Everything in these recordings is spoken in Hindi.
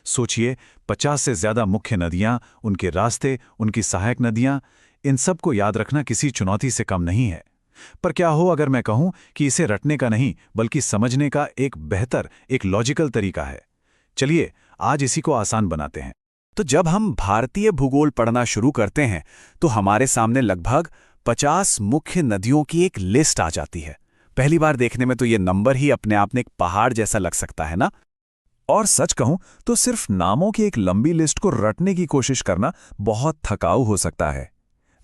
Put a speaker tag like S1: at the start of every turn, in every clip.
S1: सोचिए, 50 से ज्यादा मुख्य नदियां, उनके रास्ते, उनकी सहायक नदियां, इन सब को याद रखना किसी चुनौती से कम नहीं है। पर क्या हो अगर मैं कहूं कि इसे रटने का नहीं बल्कि समझने का एक बेहतर, एक लॉजिकल तरीका है। चलिए आज इसी को आसान बनाते हैं।
S2: तो जब हम भारतीय भूगोल पढ़ना शुरू करते हैं तो हमारे सामने लगभग 50 मुख्य नदियों की एक लिस्ट आ जाती है। पहली बार देखने में तो ये नंबर ही अपने आप में एक पहाड़ जैसा लग सकता है ना।
S3: और सच कहूं तो सिर्फ नामों की एक लंबी लिस्ट को रटने की कोशिश करना बहुत थकाऊ हो सकता है।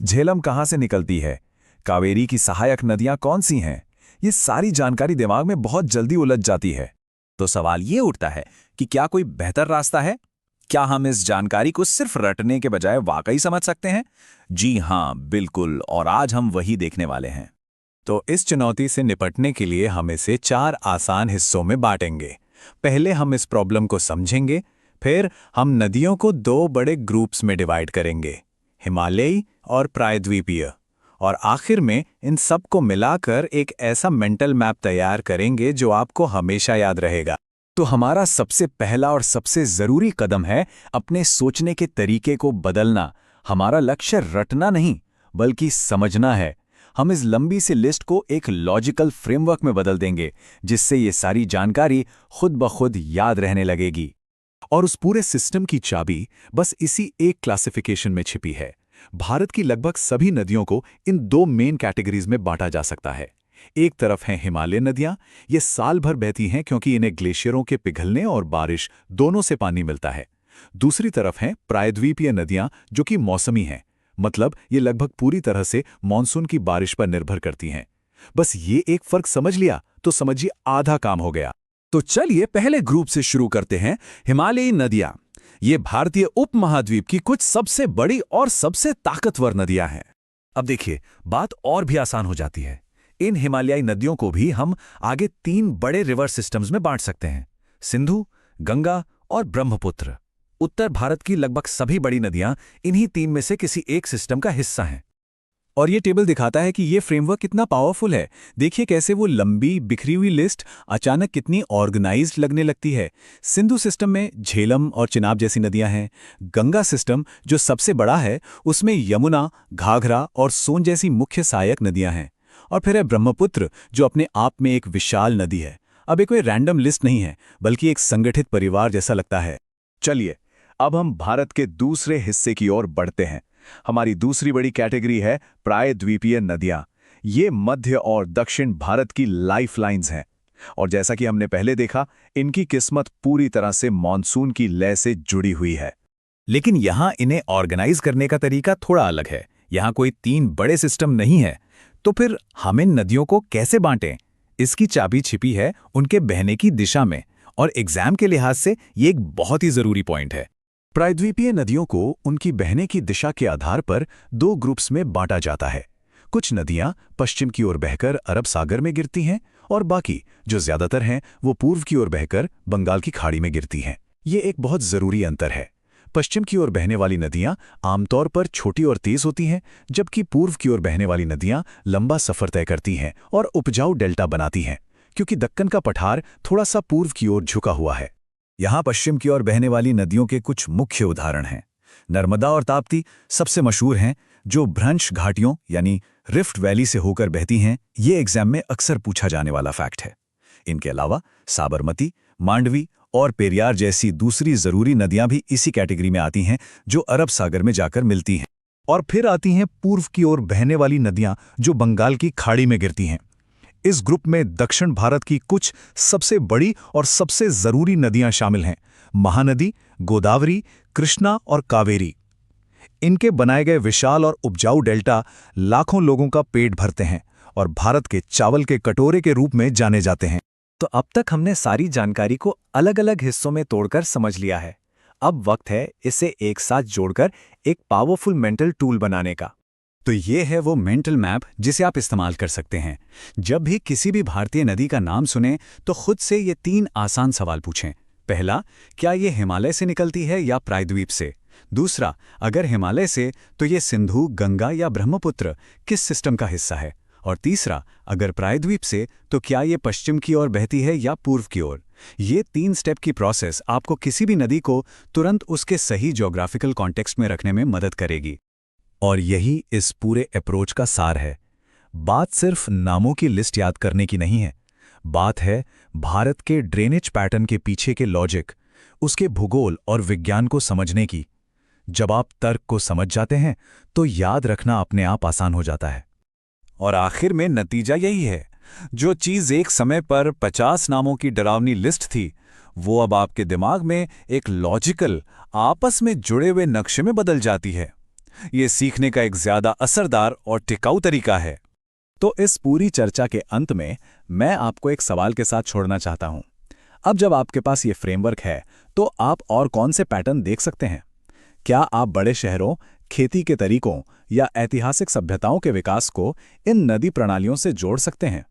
S3: झेलम कहां से निकलती है, कावेरी की सहायक नदियां कौन सी हैं, ये सारी जानकारी दिमाग में बहुत जल्दी उलझ जाती है।
S2: तो सवाल ये उठता है कि क्या कोई बेहतर रास्ता है? क्या हम इस जानकारी को सिर्फ रटने के बजाय वाकई समझ सकते हैं? जी हां, बिल्कुल, और आज हम वही देखने वाले हैं।
S1: तो इस चुनौती से निपटने के लिए हम इसे 4 आसान हिस्सों में बांटेंगे। पहले हम इस प्रॉब्लम को समझेंगे, फिर हम नदियों को 2 बड़े ग्रुप्स में डिवाइड करेंगे, हिमालयी और प्रायद्वीपीय, और आखिर में इन सब को मिलाकर एक ऐसा मेंटल मैप तैयार करेंगे जो आपको हमेशा याद रहेगा।
S3: तो हमारा सबसे पहला और सबसे जरूरी कदम है अपने सोचने के तरीके को बदलना। हमारा लक्ष्य रटना नहीं बल्कि समझना है। हम इस लंबी सी लिस्ट को एक लॉजिकल फ्रेमवर्क में बदल देंगे, जिससे ये सारी जानकारी खुद ब खुद याद रहने लगेगी।
S1: और उस पूरे सिस्टम की चाबी बस इसी एक क्लासिफिकेशन में छिपी है। भारत की लगभग सभी नदियों को इन 2 मेन कैटेगरीज में बांटा जा सकता है। एक तरफ हैं हिमालय नदियां, ये साल भर बहती हैं क्योंकि इन्हें ग्लेशियरों के पिघलने और बारिश दोनों से पानी मिलता है। दूसरी तरफ हैं प्रायद्वीपीय नदियां जो कि मौसमी हैं, मतलब ये लगभग पूरी तरह से मानसून की बारिश पर निर्भर करती हैं। बस ये एक फर्क समझ लिया तो समझिए आधा काम हो गया।
S2: तो चलिए पहले ग्रुप से शुरू करते हैं, हिमालयी नदियां। ये भारतीय उपमहाद्वीप की कुछ सबसे बड़ी और सबसे ताकतवर नदियां हैं। अब देखिए, बात और भी आसान हो जाती है। इन हिमालयी नदियों को भी हम आगे 3 बड़े रिवर सिस्टम्स में बांट सकते हैं, सिंधु, गंगा और ब्रह्मपुत्र। उत्तर भारत की लगभग सभी बड़ी नदियां इन्हीं 3 में से किसी एक सिस्टम का हिस्सा हैं।
S1: और ये टेबल दिखाता है कि ये फ्रेमवर्क कितना पावरफुल है। देखिए कैसे वो लंबी बिखरी हुई लिस्ट अचानक कितनी ऑर्गेनाइज्ड लगने लगती है। सिंधु सिस्टम में झेलम और चिनाब जैसी नदियां हैं। गंगा सिस्टम जो सबसे बड़ा है, उसमें यमुना, घाघरा और सोन जैसी मुख्य सहायक नदियां हैं। और फिर है ब्रह्मपुत्र जो अपने आप में एक विशाल नदी है। अब ये कोई रैंडम लिस्ट नहीं है बल्कि एक संगठित परिवार जैसा लगता है। चलिए अब हम भारत के दूसरे हिस्से की ओर बढ़ते हैं। हमारी दूसरी बड़ी कैटेगरी है प्रायद्वीपीय नदियां। ये मध्य और दक्षिण भारत की लाइफलाइंस हैं, और जैसा कि हमने पहले देखा, इनकी किस्मत पूरी तरह से मॉनसून की लय से जुड़ी हुई है।
S3: लेकिन यहां इन्हें ऑर्गेनाइज करने का तरीका थोड़ा अलग है। यहां कोई 3 बड़े सिस्टम नहीं है। तो फिर हम इन नदियों को कैसे बांटें? इसकी चाबी छिपी है उनके बहने की दिशा में, और एग्जाम के लिहाज से ये एक बहुत ही जरूरी पॉइंट है।
S1: प्रायद्वीपीय नदियों को उनकी बहने की दिशा के आधार पर 2 ग्रुप्स में बांटा जाता है। कुछ नदियां पश्चिम की ओर बहकर अरब सागर में गिरती हैं, और बाकी जो ज्यादातर हैं वो पूर्व की ओर बहकर बंगाल की खाड़ी में गिरती हैं। ये एक बहुत जरूरी अंतर है। पश्चिम की ओर बहने वाली नदियां आमतौर पर छोटी और तेज होती हैं, जबकि पूर्व की ओर बहने वाली नदियां लंबा सफर तय करती हैं और उपजाऊ डेल्टा बनाती हैं, क्योंकि दक्कन का पठार थोड़ा सा पूर्व की ओर झुका हुआ है।
S3: यहां पश्चिम की ओर बहने वाली नदियों के कुछ मुख्य उदाहरण हैं। नर्मदा और ताप्ती सबसे मशहूर हैं, जो भ्रंश घाटियों यानी रिफ्ट वैली से होकर बहती हैं। ये एग्जाम में अक्सर पूछा जाने वाला फैक्ट है। इनके अलावा साबरमती, मांडवी और पेरियार जैसी दूसरी जरूरी नदियां भी इसी कैटेगरी में आती हैं, जो अरब सागर में जाकर मिलती हैं।
S1: और फिर आती हैं पूर्व की ओर बहने वाली नदियां जो बंगाल की खाड़ी में गिरती हैं। इस ग्रुप में दक्षिण भारत की कुछ सबसे बड़ी और सबसे जरूरी नदियां शामिल हैं, महानदी, गोदावरी, कृष्णा और कावेरी। इनके बनाए गए विशाल और उपजाऊ डेल्टा लाखों लोगों का पेट भरते हैं और भारत के चावल के कटोरे के रूप में जाने जाते हैं।
S3: तो अब तक हमने सारी जानकारी को अलग अलग हिस्सों में तोड़कर समझ लिया है। अब वक्त है इसे एक साथ जोड़कर एक पावरफुल मेंटल टूल बनाने का।
S1: तो ये है वो मेंटल मैप जिसे आप इस्तेमाल कर सकते हैं। जब भी किसी भी भारतीय नदी का नाम सुने तो खुद से ये 3 आसान सवाल पूछें। पहला, क्या ये हिमालय से निकलती है या प्रायद्वीप से? दूसरा, अगर हिमालय से तो ये सिंधु, गंगा या ब्रह्मपुत्र किस सिस्टम का हिस्सा है? और तीसरा, अगर प्रायद्वीप से तो क्या ये पश्चिम की ओर बहती है या पूर्व की ओर? ये 3 स्टेप की प्रोसेस आपको किसी भी नदी को तुरंत उसके सही ज्योग्राफिकल कॉन्टेक्स्ट में रखने में मदद करेगी।
S3: और यही इस पूरे अप्रोच का सार है। बात सिर्फ नामों की लिस्ट याद करने की नहीं है, बात है भारत के ड्रेनेज पैटर्न के पीछे के लॉजिक, उसके भूगोल और विज्ञान को समझने की। जब आप तर्क को समझ जाते हैं तो याद रखना अपने आप आसान हो जाता है।
S1: और आखिर में नतीजा यही है, जो चीज़ एक समय पर 50 नामों की डरावनी लिस्ट थी, वो अब आपके दिमाग में एक लॉजिकल, आपस में जुड़े हुए नक्शे में बदल जाती है। ये सीखने का एक ज़्यादा असरदार और टिकाऊ तरीका है। तो इस पूरी चर्चा के अंत में मैं आपको एक सवाल के साथ छोड़ना चाहता हूं। अब जब आपके पास ये फ्रेमवर्क है, तो आप और कौन से पैटर्न देख सकते हैं? क्या आप बड़े शहरों, खेती के तरीकों या ऐतिहासिक सभ्यताओं के विकास को इन नदी प्रणालियों से जोड़ सकते हैं?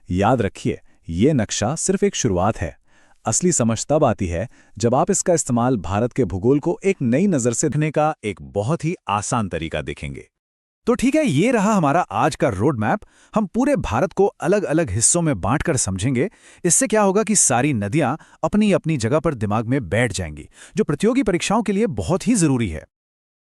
S1: याद रखिए, ये नक्शा सिर्फ एक शुरुआत है। असली समझ तब आती है जब आप इसका इस्तेमाल भारत के भूगोल को एक नई नज़र से देखने का एक बहुत ही आसान तरीका देखेंगे।
S3: तो ठीक है, ये रहा हमारा आज का रोड मैप। हम पूरे भारत को अलग अलग हिस्सों में बांटकर समझेंगे। इससे क्या होगा कि सारी नदियां अपनी अपनी जगह पर दिमाग में बैठ जाएंगी, जो प्रतियोगी परीक्षाओं के लिए बहुत ही जरूरी है।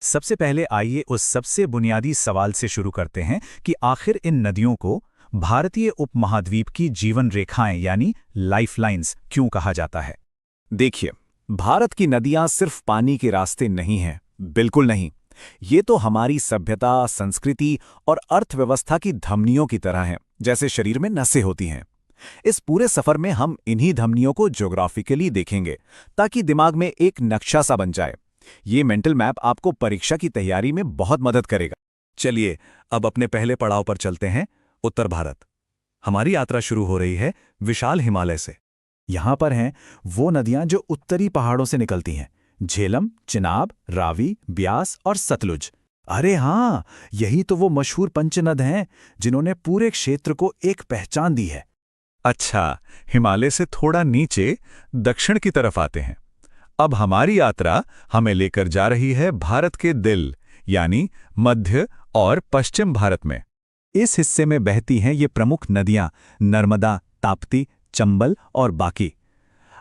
S3: सबसे पहले आइए उस सबसे बुनियादी सवाल से शुरू करते हैं कि आखिर इन नदियों को भारतीय उपमहाद्वीप की जीवन रेखाएं यानी लाइफलाइंस क्यों कहा जाता है?
S1: देखिए, भारत की नदियां सिर्फ पानी के रास्ते नहीं हैं, बिल्कुल नहीं। ये तो हमारी सभ्यता, संस्कृति और अर्थव्यवस्था की धमनियों की तरह हैं, जैसे शरीर में नसें होती हैं। इस पूरे सफर में हम इन्हीं धमनियों को ज्योग्राफिकली देखेंगे, ताकि दिमाग में एक नक्शा सा बन जाए। ये मेंटल मैप आपको परीक्षा की तैयारी में बहुत मदद करेगा।
S2: चलिए अब अपने पहले पड़ाव पर चलते हैं, उत्तर भारत। हमारी यात्रा शुरू हो रही है विशाल हिमालय से।
S3: यहां पर हैं वो नदियां जो उत्तरी पहाड़ों से निकलती हैं, झेलम, चिनाब, रावी, ब्यास और सतलुज। अरे हाँ, यही तो वो मशहूर पंचनद हैं जिन्होंने पूरे क्षेत्र को एक पहचान दी है।
S1: अच्छा, हिमालय से थोड़ा नीचे दक्षिण की तरफ आते हैं। अब हमारी यात्रा हमें लेकर जा रही है भारत के दिल, यानी मध्य और पश्चिम भारत में। इस हिस्से में बहती हैं ये प्रमुख नदियां नर्मदा, ताप्ती, चंबल और बाकी।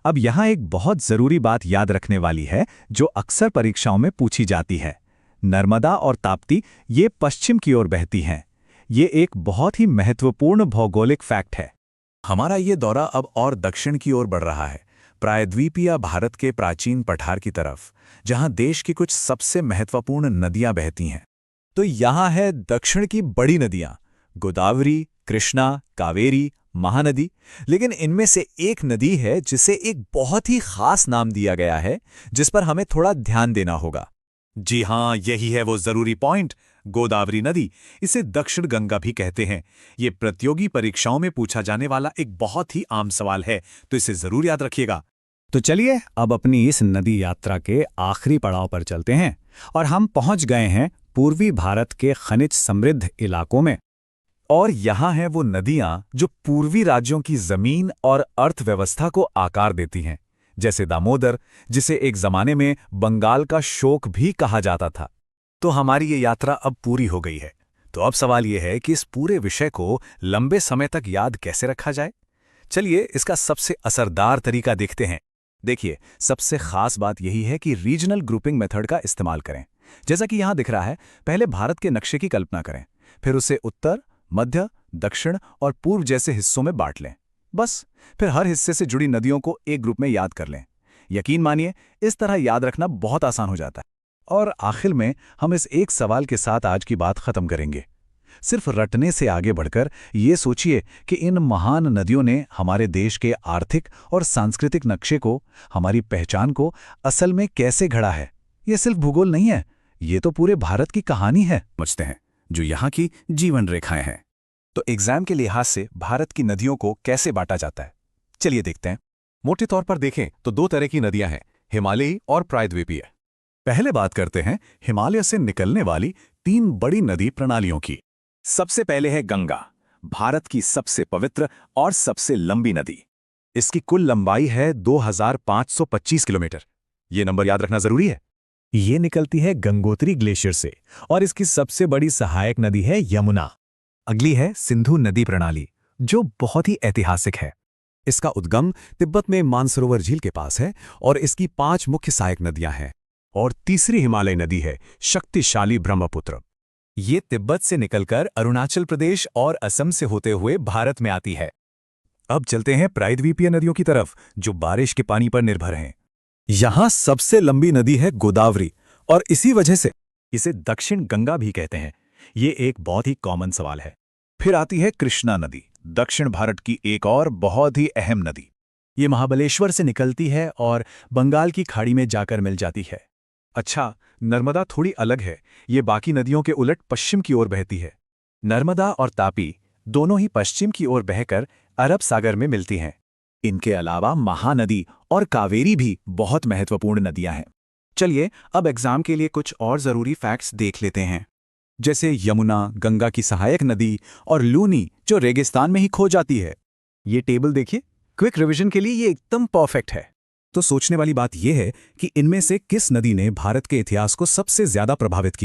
S1: अब यहां एक बहुत जरूरी बात याद रखने वाली है, जो अक्सर परीक्षाओं में पूछी जाती है। नर्मदा और ताप्ती ये पश्चिम की ओर बहती हैं। ये एक बहुत ही महत्वपूर्ण भौगोलिक फैक्ट है।
S2: हमारा ये दौरा अब और दक्षिण की ओर बढ़ रहा है, प्रायद्वीपीय भारत के प्राचीन पठार की तरफ, जहां देश की कुछ सबसे महत्वपूर्ण नदियां बहती हैं।
S1: तो यहां है दक्षिण की बड़ी नदियां, गोदावरी, कृष्णा, कावेरी, महानदी। लेकिन इनमें से एक नदी है जिसे एक बहुत ही खास नाम दिया गया है, जिस पर हमें थोड़ा ध्यान देना होगा।
S2: जी हां, यही है वो जरूरी पॉइंट, गोदावरी नदी। इसे दक्षिण गंगा भी कहते हैं। ये प्रतियोगी परीक्षाओं में पूछा जाने वाला एक बहुत ही आम सवाल है, तो इसे जरूर याद रखिएगा।
S3: तो चलिए अब अपनी इस नदी यात्रा के आखिरी पड़ाव पर चलते हैं और हम पहुंच गए हैं पूर्वी भारत के खनिज समृद्ध इलाकों में।
S1: और यहाँ हैं वो नदियां जो पूर्वी राज्यों की जमीन और अर्थव्यवस्था को आकार देती हैं, जैसे दामोदर, जिसे एक जमाने में बंगाल का शोक भी कहा जाता था।
S3: तो हमारी ये यात्रा अब पूरी हो गई है। तो अब सवाल ये है कि इस पूरे विषय को लंबे समय तक याद कैसे रखा जाए? चलिए इसका सबसे असरदार तरीका देखते हैं। देखिए, सबसे खास बात यही है कि रीजनल ग्रुपिंग मेथड का इस्तेमाल करें। जैसा कि यहां दिख रहा है, पहले भारत के नक्शे की कल्पना करें, फिर उसे उत्तर, मध्य, दक्षिण और पूर्व जैसे हिस्सों में बांट लें। बस, फिर हर हिस्से से जुड़ी नदियों को एक ग्रुप में याद कर लें। यकीन मानिए, इस तरह याद रखना बहुत आसान हो जाता है। और आखिर में हम इस एक सवाल के साथ आज की बात खत्म करेंगे। सिर्फ रटने से आगे बढ़कर ये सोचिए कि इन महान नदियों ने हमारे देश के आर्थिक और सांस्कृतिक नक्शे को, हमारी पहचान को असल में कैसे घड़ा है। ये सिर्फ भूगोल नहीं है, ये तो पूरे भारत की कहानी है, समझते हैं, जो यहाँ की जीवन रेखाएं हैं।
S1: तो एग्जाम के लिहाज से भारत की नदियों को कैसे बांटा जाता है, चलिए देखते हैं। मोटे तौर पर देखें तो 2 तरह की नदियां हैं, हिमालयी और प्रायद्वीपीय।
S3: पहले बात करते हैं हिमालय से निकलने वाली 3 बड़ी नदी प्रणालियों की।
S1: सबसे पहले है गंगा, भारत की सबसे पवित्र और सबसे लंबी नदी। इसकी कुल लंबाई है 2525 किलोमीटर। ये नंबर याद रखना जरूरी है।
S3: ये निकलती है गंगोत्री ग्लेशियर से और इसकी सबसे बड़ी सहायक नदी है यमुना। अगली है सिंधु नदी प्रणाली, जो बहुत ही ऐतिहासिक है।
S2: इसका उद्गम तिब्बत में मानसरोवर झील के पास है और इसकी 5 मुख्य सहायक नदियां हैं।
S1: और तीसरी हिमालय नदी है शक्तिशाली ब्रह्मपुत्र।
S3: ये तिब्बत से निकलकर अरुणाचल प्रदेश और असम से होते हुए भारत में आती है। अब चलते हैं प्रायद्वीपीय नदियों की तरफ, जो बारिश के पानी पर निर्भर हैं। यहां सबसे लंबी नदी है गोदावरी, और इसी वजह से इसे दक्षिण गंगा भी कहते हैं। ये एक बहुत ही कॉमन सवाल है। फिर आती है कृष्णा नदी, दक्षिण भारत की एक और बहुत ही अहम नदी। ये महाबलेश्वर से निकलती है और बंगाल की खाड़ी में जाकर मिल जाती है। अच्छा, नर्मदा थोड़ी अलग है। ये बाकी नदियों के उलट पश्चिम की ओर बहती है। नर्मदा और तापी दोनों ही पश्चिम की ओर बहकर अरब सागर में मिलती हैं। इनके अलावा महानदी और कावेरी भी बहुत महत्वपूर्ण नदियां हैं। चलिए अब एग्जाम के लिए कुछ और जरूरी फैक्ट्स देख लेते हैं, जैसे यमुना गंगा की सहायक नदी और लूनी जो रेगिस्तान में ही खो जाती है। ये टेबल देखिए, क्विक रिवीजन के लिए ये एकदम परफेक्ट है। तो सोचने वाली बात यह है कि इनमें से किस नदी ने भारत के इतिहास को सबसे ज्यादा प्रभावित किया।